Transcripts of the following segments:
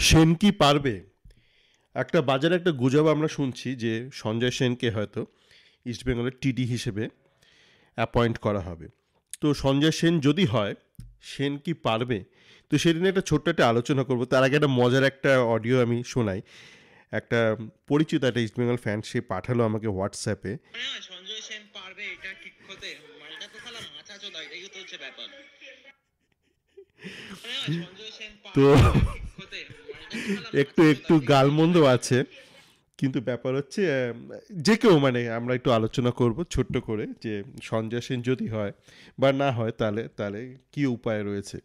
সেন কি পারবে? একটা বাজারে একটা গুজব আমরা শুনছি যে সঞ্জয় সেনকে হয়তো ইস্টবেঙ্গলের টিডি হিসেবে অ্যাপয়েন্ট করা হবে। তো সঞ্জয় সেন যদি হয়, সেন কি পারবে? তো সেদিন একটা ছোট্ট একটা আলোচনা করব। তার আগে একটা মজার একটা অডিও আমি শোনাই। একটা পরিচিত একটা ইস্টবেঙ্গল ফ্যান সে পাঠালো আমাকে হোয়াটসঅ্যাপে। সঞ্জয় সেন পারবে এটা ঠিক হতে, মালটা তো শালা মাথা চোদা, এটাই তো হচ্ছে ব্যাপার। তো একটু একটু গালমন্দ আছে, কিন্তু ব্যাপার হচ্ছে যে কেউ মানে আমরা একটু আলোচনা করব ছোট্ট করে যে সঞ্জয় সেন যদি হয় বা না হয় তাহলে তাহলে কী উপায় রয়েছে।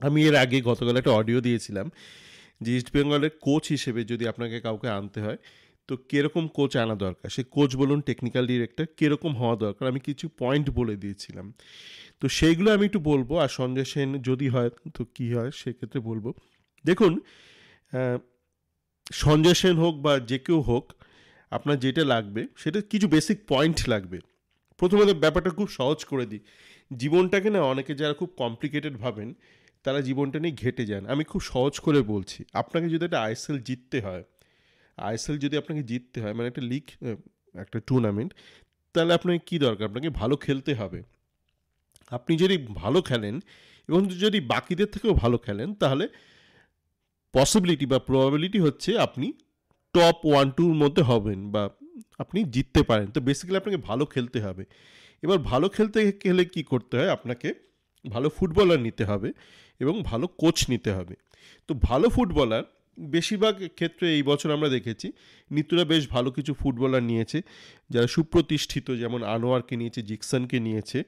আমি এর আগে গতকাল একটা অডিও দিয়েছিলাম যে ইস্টবেঙ্গলের কোচ হিসেবে যদি আপনাকে কাউকে আনতে হয় তো কীরকম কোচ আনা দরকার, সে কোচ বলুন টেকনিক্যাল ডিরেক্টর কীরকম হওয়া দরকার, আমি কিছু পয়েন্ট বলে দিয়েছিলাম। তো সেইগুলো আমি একটু বলবো, আর সঞ্জয় সেন যদি হয় তো কী হয় সেক্ষেত্রে বলবো। দেখুন, সঞ্জয় সেন হোক বা যে কেউ হোক, আপনার যেটা লাগবে সেটা কিছু বেসিক পয়েন্ট লাগবে। প্রথমত ব্যাপারটা খুব সহজ করে দিই। জীবনটাকে না অনেকে যারা খুব কমপ্লিকেটেড ভাবেন তারা জীবনটা নিয়ে ঘেটে যান। আমি খুব সহজ করে বলছি, আপনাকে যদি একটা আইএসএল জিততে হয়, আইএসএল যদি আপনাকে জিততে হয় মানে একটা লিগ, একটা টুর্নামেন্ট, তাহলে আপনাকে কী দরকার? আপনাকে ভালো খেলতে হবে। আপনি যদি ভালো খেলেন এবং যদি বাকিদের থেকেও ভালো খেলেন তাহলে পসিবিলিটি বা প্রবাবিলিটি হচ্ছে আপনি টপ 1-2-র মধ্যে হবেন বা আপনি জিততে পারেন। তো বেসিক্যালি আপনাকে ভালো খেলতে হবে। এবার ভালো খেলতে গেলে কী করতে হয়? আপনাকে ভালো ফুটবলার নিতে হবে এবং ভালো কোচ নিতে হবে। তো ভালো ফুটবলার বেশিরভাগ ক্ষেত্রে এই বছর আমরা দেখেছি নিতুরা বেশ ভালো কিছু ফুটবলার নিয়েছে যারা সুপ্রতিষ্ঠিত, যেমন আনোয়ারকে নিয়েছে, জিকসনকে নিয়েছে।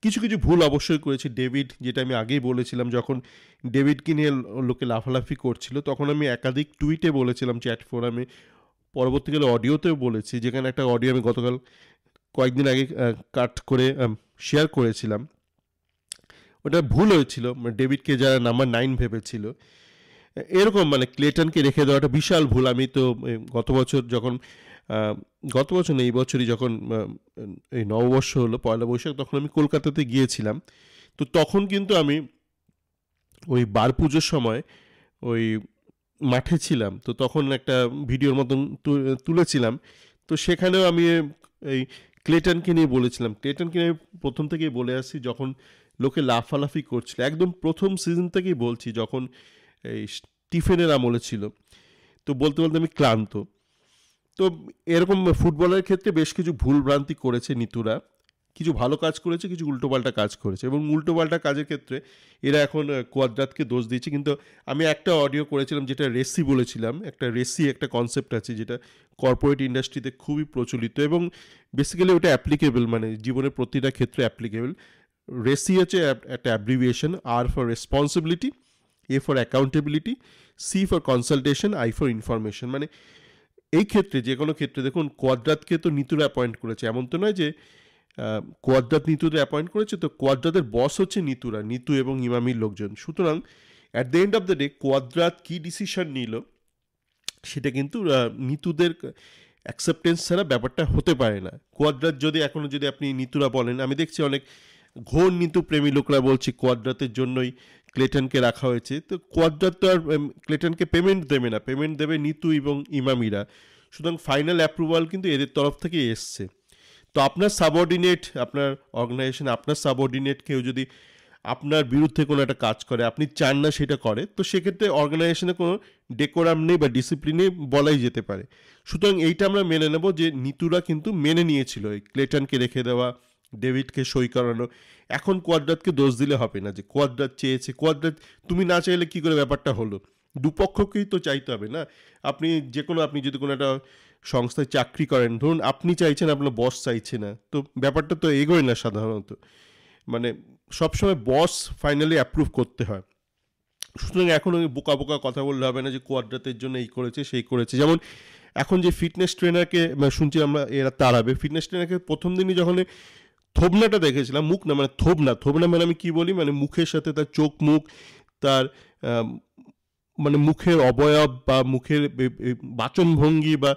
কিছু কিছু ভুল অবশ্যই করেছে। ডেভিড, যেটা আমি আগেই বলেছিলাম, যখন ডেভিডকে নিয়ে লোকে লাফালাফি করছিল তখন আমি একাধিক টুইটে বলেছিলাম, চ্যাট ফোরামে, পরবর্তীকালে অডিওতেও বলেছি, যেখানে একটা অডিও আমি গতকাল কয়েকদিন আগে কাট করে শেয়ার করেছিলাম। ওটা ভুল হয়েছিল, ডেভিডকে যারা নাম্বার 9 ভেবেছিল, এরকম মানে ক্লেটনকে রেখে দেওয়াটা বিশাল ভুল। আমি তো গত বছর যখন গত বছর না এই বছরই যখন এই নববর্ষ হলো পয়লা বৈশাখ, তখন আমি কলকাতাতে গিয়েছিলাম। তো তখন কিন্তু আমি ওই বার পুজোর সময় ওই মাঠে ছিলাম, তো তখন একটা ভিডিওর মতন তুলেছিলাম। তো সেখানেও আমি এই ক্লেটনকে নিয়ে বলেছিলাম, ক্লেটনকে নিয়ে প্রথম থেকেই বলে আসছি, যখন লোকে লাফালাফি করছিল একদম প্রথম সিজন থেকেই বলছি, যখন এই স্টিফেনের আমলে ছিল। তো বলতে বলতে আমি ক্লান্ত। তো এরকম ফুটবলের ক্ষেত্রে বেশ কিছু ভুলভ্রান্তি করেছে নিতুরা, কিছু ভালো কাজ করেছে, কিছু উল্টোপাল্টা কাজ করেছে, এবং উল্টোপাল্টা কাজের ক্ষেত্রে এরা এখন কোয়াদ্রাতকে দোষ দিচ্ছে। কিন্তু আমি একটা অডিও করেছিলাম যেটা রেসি বলেছিলাম, একটা রেসি একটা কনসেপ্ট আছে যেটা কর্পোরেট ইন্ডাস্ট্রিতে খুবই প্রচলিত এবং বেসিক্যালি ওটা অ্যাপ্লিকেবল, মানে জীবনের প্রতিটা ক্ষেত্রে অ্যাপ্লিকেবল। রেসি হচ্ছে একটা abbreviation, R for responsibility, A for accountability, C for consultation, I for information. মানে এই ক্ষেত্রে যে কোনো ক্ষেত্রে দেখুন, কোয়াদ্রাতকে তো নিতুরা অ্যাপয়েন্ট করেছে, এমন তো নয় যে কোয়াদ্রাত নিতুদের অ্যাপয়েন্ট করেছে। তো কোয়াদ্রাতের বস হচ্ছে নিতুরা, নিতু এবং ইমামির লোকজন। সুতরাং at the end of the day কোয়াদ্রাত কী ডিসিশন নিল সেটা কিন্তু নিতুদের অ্যাকসেপ্টেন্স ছাড়া ব্যাপারটা হতে পারে না। কোয়াদ্রাত যদি এখনও যদি আপনি নিতুরা বলেন, আমি দেখছি অনেক ঘোর নিতু প্রেমী লোকরা বলছে কোয়াদ্রাতের জন্যই ক্লেটনকে রাখা হয়েছে। তো কোয়াদ্রাত তো আর ক্লেটনকে পেমেন্ট দেবে না, পেমেন্ট দেবে নিতু এবং ইমামিরা। সুতরাং ফাইনাল অ্যাপ্রুভাল কিন্তু এদের তরফ থেকে এসছে। তো আপনার সাবঅর্ডিনেট, আপনার অর্গানাইজেশনে আপনার সাবঅর্ডিনেট কেউ যদি আপনার বিরুদ্ধে কোনো একটা কাজ করে, আপনি চান না সেটা করে, তো সেক্ষেত্রে অর্গানাইজেশনে কোনো ডেকোরাম নেই বা ডিসিপ্লিন নেই বলাই যেতে পারে। সুতরাং এইটা আমরা মেনে নেব যে নিতুরা কিন্তু মেনে নিয়েছিল এই ক্লেটনকে রেখে দেওয়া, ডেভিডকে সই করানো। এখন কোয়াদ্রাতকে দোষ দিলে হবে না যে কোয়াদ্রাত চেয়েছে, কোয়াদ্রাত তুমি না চাইলে কী করে ব্যাপারটা হলো। দুপক্ষকেই তো চাইতে হবে না। আপনি যে কোনো, আপনি যদি কোনো একটা সংস্থায় চাকরি করেন, ধরুন আপনি চাইছেন, আপনার বস চাইছে না, তো ব্যাপারটা তো এগোয় না সাধারণত। মানে সবসময় বস ফাইনালি অ্যাপ্রুভ করতে হয়। সুতরাং এখন ওই বোকা বোকা কথা বললে হবে না যে কোয়াদ্রাতের জন্য এই করেছে সেই করেছে। যেমন এখন যে ফিটনেস ট্রেনারকে শুনছি আমরা এরা তাড়াবে, ফিটনেস ট্রেনারকে প্রথম দিনই যখন থোবনাটা দেখেছিলাম, মুখ না মানে থোবনা, থোবনা মানে আমি কী বলি, মানে মুখের সাথে তার চোখ মুখ, তার মানে মুখের অবয়ব বা মুখের বাচনভঙ্গি বা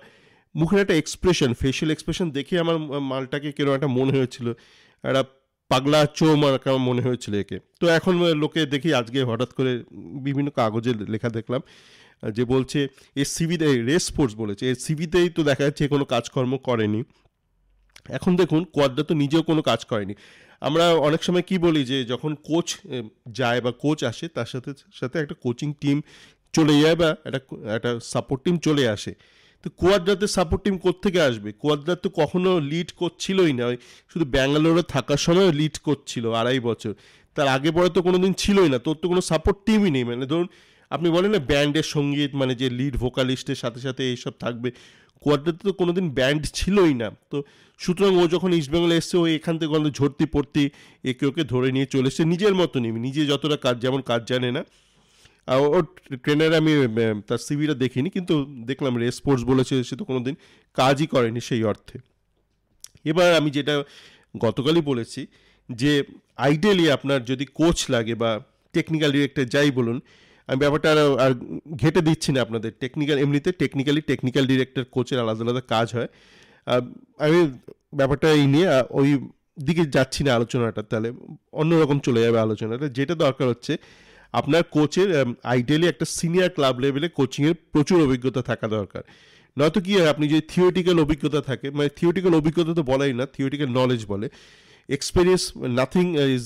মুখের একটা এক্সপ্রেশন, ফেশিয়াল এক্সপ্রেশন দেখে আমার মালটাকে কেন একটা মনে হয়েছিল একটা পাগলা চো কেমন মনে হয়েছিল একে। তো এখন লোকে দেখি আজকে হঠাৎ করে বিভিন্ন কাগজে লেখা দেখলাম যে বলছে এর সিভিতে রেস স্পোর্টস বলেছে, এর সিভিতেই তো দেখা যাচ্ছে কোনো কাজকর্ম করেনি। এখন দেখুন কোয়াদ্রা তো নিজেও কোনো কাজ করেনি। আমরা অনেক সময় কি বলি যে যখন কোচ যায় বা কোচ আসে তার সাথে সাথে একটা কোচিং টিম চলে যায় বা একটা সাপোর্ট টিম চলে আসে। তো কোয়াদ্রাতে সাপোর্ট টিম কোত্থেকে আসবে? কোয়াদ্রা তো কখনো লিড করছিলই না, ওই শুধু ব্যাঙ্গালোরে থাকার সময় লিড করছিল 2.5 বছর, তার আগে পরে তো কোনো দিন ছিলই না। তোর তো কোনো সাপোর্ট টিমই নেই। মানে ধরুন আপনি বলেন না ব্যান্ডের সঙ্গীত, মানে যে লিড ভোকালিস্টের সাথে সাথে এইসব থাকবে, কোয়াদ্রাতে তো কোনোদিন ব্যান্ড ছিলই না। তো সুতরাং ও যখন ইস্টবেঙ্গলে এসছে, ও এখান থেকে ঝরতি পড়তি একে ওকে ধরে নিয়ে চলে এসছে নিজের মতো নিয়ে, নিজে যতটা কাজ যেমন কাজ জানে না। ওর ট্রেনার আমি তার সিভিটা দেখিনি, কিন্তু দেখলাম রেস স্পোর্টস বলেছে, সে তো কোনোদিন কাজই করেনি সেই অর্থে। এবার আমি যেটা গতকালই বলেছি যে আইডিয়ালি আপনার যদি কোচ লাগে বা টেকনিক্যাল ডিরেক্টর যাই বলুন, আমি ব্যাপারটা আর ঘেটে দিচ্ছি না আপনাদের। এমনিতে টেকনিক্যাল ডিরেক্টর কোচের আলাদা আলাদা কাজ হয়। আমি ব্যাপারটা এই নিয়ে ওই দিকে যাচ্ছি না আলোচনাটা, তাহলে অন্যরকম চলে যাবে আলোচনাটা। যেটা দরকার হচ্ছে আপনার কোচের আইডিয়ালি একটা সিনিয়র ক্লাব লেভেলে কোচিংয়ের প্রচুর অভিজ্ঞতা থাকা দরকার। নয়তো কি হয়, আপনি যদি থিওরিটিক্যাল অভিজ্ঞতা থাকে, মানে থিওরিটিক্যাল অভিজ্ঞতা তো বলাই না, থিওরিটিক্যাল নলেজ বলে, experience nothing is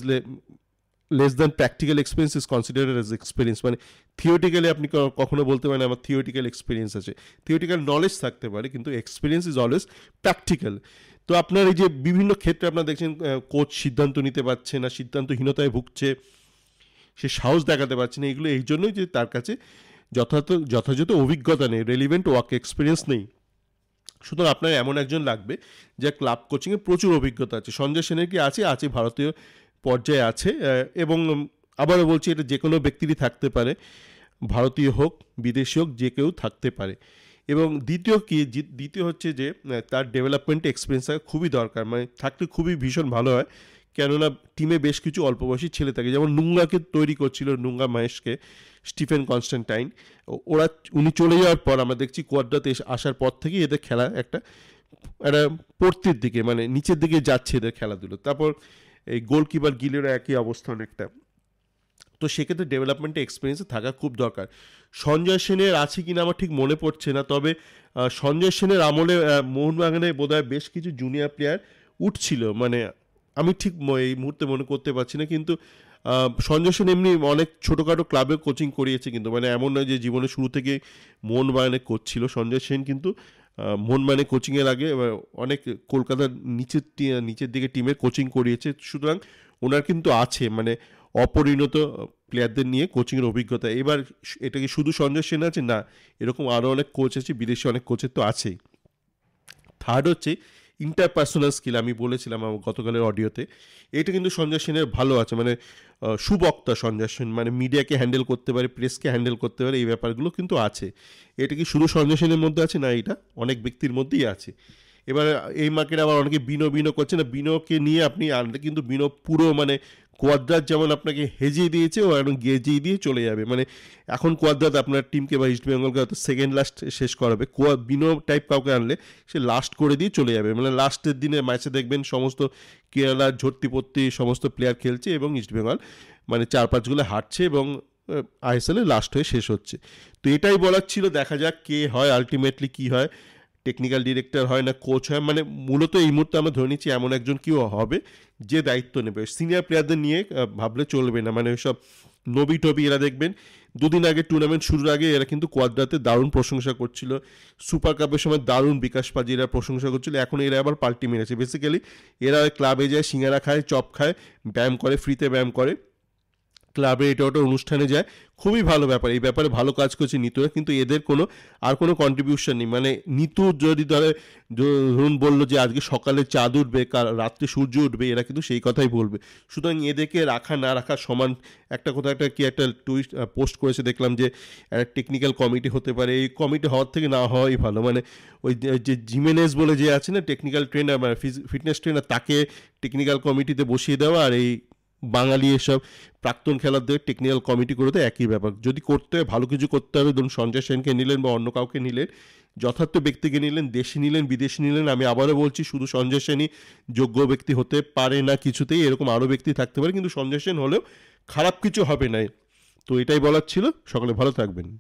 less than practical experience is considered as experience. মানে থিওরিটিক্যালি আপনি কখনো বলতে পারেন আমার থিওরিটিক্যাল এক্সপিরিয়েন্স আছে, থিওরিটিক্যাল নলেজ থাকতে পারে, কিন্তু এক্সপিরিয়েন্স ইজ অলওয়েজ প্র্যাকটিক্যাল। তো আপনার এই যে বিভিন্ন ক্ষেত্রে আপনার দেখছেন কোচ সিদ্ধান্ত নিতে পারছে না, সিদ্ধান্তহীনতায় ভুগছে, সে সাহস দেখাতে পারছে না, এগুলো এই জন্যই যে তার কাছে যথাযথ অভিজ্ঞতা নেই, রেলিভেন্ট ওয়ার্ক এক্সপিরিয়েন্স নেই। সুতরাং আপনার এমন একজন লাগবে যে ক্লাব কোচিংয়ে প্রচুর অভিজ্ঞতা আছে। সঞ্জয় সেনের কি আছে ভারতীয় পর্যায়ে আছে। এবং আবারও বলছি, এটা যে কোনো ব্যক্তিরই থাকতে পারে, ভারতীয় হোক বিদেশি হোক, যে কেউ থাকতে পারে। এবং দ্বিতীয় হচ্ছে যে তার ডেভেলপমেন্টে এক্সপিরিয়েন্স থাকা খুবই দরকার, মানে থাকলে খুবই ভীষণ ভালো হয়। কেননা টিমে বেশ কিছু অল্প বয়সী ছেলে থাকে, যেমন নুঙ্গাকে তৈরি করছিল, নুঙ্গা মহেশকে, স্টিফেন কনস্ট্যান্টাইন। উনি চলে যাওয়ার পর আমরা দেখছি কোয়াদ্রাতে আসার পর থেকেই এদের খেলা একটা পড়তির দিকে, মানে নিচের দিকে যাচ্ছে এদের খেলাধুলো। তারপর এই গোলকিপার গিলেরও একই অবস্থা অনেকটা। তো সেক্ষেত্রে ডেভেলপমেন্টে এক্সপিরিয়েন্স থাকা খুব দরকার। সঞ্জয় সেনের আছে কিনা আমার ঠিক মনে পড়ছে না, তবে সঞ্জয় সেনের আমলে মোহনবাগানে বোধহয় বেশ কিছু জুনিয়র প্লেয়ার উঠছিল, মানে আমি ঠিক এই মুহূর্তে মনে করতে পারছি না। কিন্তু সঞ্জয় সেন এমনি অনেক ছোটোখাটো ক্লাবে কোচিং করিয়েছে, কিন্তু মানে এমন নয় যে জীবনের শুরু থেকে মোহনবাগানে কোচ ছিল। সঞ্জয় সেন কিন্তু মোহনবাগানে কোচিংয়ের আগে অনেক কলকাতার নিচের দিকে টিমের কোচিং করিয়েছে। সুতরাং ওনার কিন্তু আছে মানে অপরিণত প্লেয়ারদের নিয়ে কোচিংয়ের অভিজ্ঞতা। এবার এটা কি শুধু সঞ্জয় সেন আছে? না, এরকম আরও অনেক কোচ আছে, বিদেশি অনেক কোচের তো আছেই। থার্ড হচ্ছে ইন্টারপার্সোনাল স্কিল। আমি বলেছিলাম আমার গতকালের অডিওতে, এটা কিন্তু সঞ্জয় সেনের ভালো আছে, মানে সুবক্তা সঞ্জয় সেন, মানে মিডিয়াকে হ্যান্ডেল করতে পারে, প্রেসকে হ্যান্ডেল করতে পারে, এই ব্যাপারগুলো কিন্তু আছে। এটা কি শুধু সঞ্জয় সেনের মধ্যে আছে? না, এটা অনেক ব্যক্তির মধ্যেই আছে। এবার এই মার্কেটে আবার অনেকে বিনো করছে না, বিনোকে নিয়ে আপনি আনলে কিন্তু বিনো পুরো মানে কোয়াদ্রাত যেমন আপনাকে হেজিয়ে দিয়েছে, ও একদম গেজিয়ে দিয়ে চলে যাবে। মানে এখন কোয়াদ্রাত আপনার টিমকে বা ইস্টবেঙ্গলকে হয়তো সেকেন্ড লাস্ট শেষ করাবে, বিনো টাইপ কাউকে আনলে সে লাস্ট করে দিয়ে চলে যাবে। মানে লাস্টের দিনে ম্যাচে দেখবেন সমস্ত কেরালার ঝর্তিপত্তি সমস্ত প্লেয়ার খেলছে এবং ইস্টবেঙ্গল মানে 4-5 গোলে হারছে এবং আইএসএলে লাস্ট হয়ে শেষ হচ্ছে। তো এটাই বলার ছিল, দেখা যাক কে হয় আলটিমেটলি, কি হয়, টেকনিক্যাল ডিরেক্টর হয় না কোচ হয়। মানে মূলত এই মুহূর্তে আমরা ধরে নিচ্ছি এমন একজন কেউ হবে যে দায়িত্ব নেবে। সিনিয়র প্লেয়ারদের নিয়ে ভাবলে চলবে না। মানে ওইসব টবি এরা দেখবেন দুদিন আগে টুর্নামেন্ট শুরুর আগে এরা কিন্তু কোয়াদ্রাতে দারুণ প্রশংসা করছিল, সুপার কাপের সময় দারুণ বিকাশ পাজি এরা প্রশংসা করছিল। এখন এরা আবার পাল্টি মেরেছে। বেসিক্যালি এরা ক্লাবে যায়, সিঙ্গারা খায়, চপ খায়, ব্যায়াম করে, ফ্রিতে ব্যায়াম করে, ক্লাবে এটা ওটা অনুষ্ঠানে যায়, খুবই ভালো ব্যাপার। এই ব্যাপারে ভালো কাজ করছে নিতুরা, কিন্তু এদের কোনো কন্ট্রিবিউশন নেই। মানে নিতু যদি ধরুন বললো যে আজকে সকালে চাঁদ উঠবে, রাত্রে সূর্য উঠবে, এরা কিন্তু সেই কথাই বলবে। সুতরাং এদেরকে রাখা না রাখা সমান। একটা টুইট পোস্ট করেছে দেখলাম যে একটা টেকনিক্যাল কমিটি হতে পারে, এই কমিটি হওয়ার থেকে না হওয়াই ভালো। মানে ওই যে জিমেনেস বলে যে আছে না টেকনিক্যাল ট্রেনার, মানে ফিটনেস ট্রেনার, তাকে টেকনিক্যাল কমিটিতে বসিয়ে দেওয়া, আর এই বাঙালি এসব প্রাক্তন খেলাদের টেকনিক্যাল কমিটি করে তো একই ব্যাপার। যদি করতে হয় ভালো কিছু করতে হবে, ধরুন সঞ্জয় সেনকে নিলেন বা অন্য কাউকে নিলেন, যথার্থ ব্যক্তিকে নিলেন, দেশি নিলেন বিদেশি নিলেন, আমি আবারও বলছি শুধু সঞ্জয় সেনই যোগ্য ব্যক্তি হতে পারে না কিছুতেই, এরকম আরও ব্যক্তি থাকতে পারে, কিন্তু সঞ্জয় সেন হলেও খারাপ কিছু হবে না। তো এটাই বলার ছিল, সকলে ভালো থাকবেন।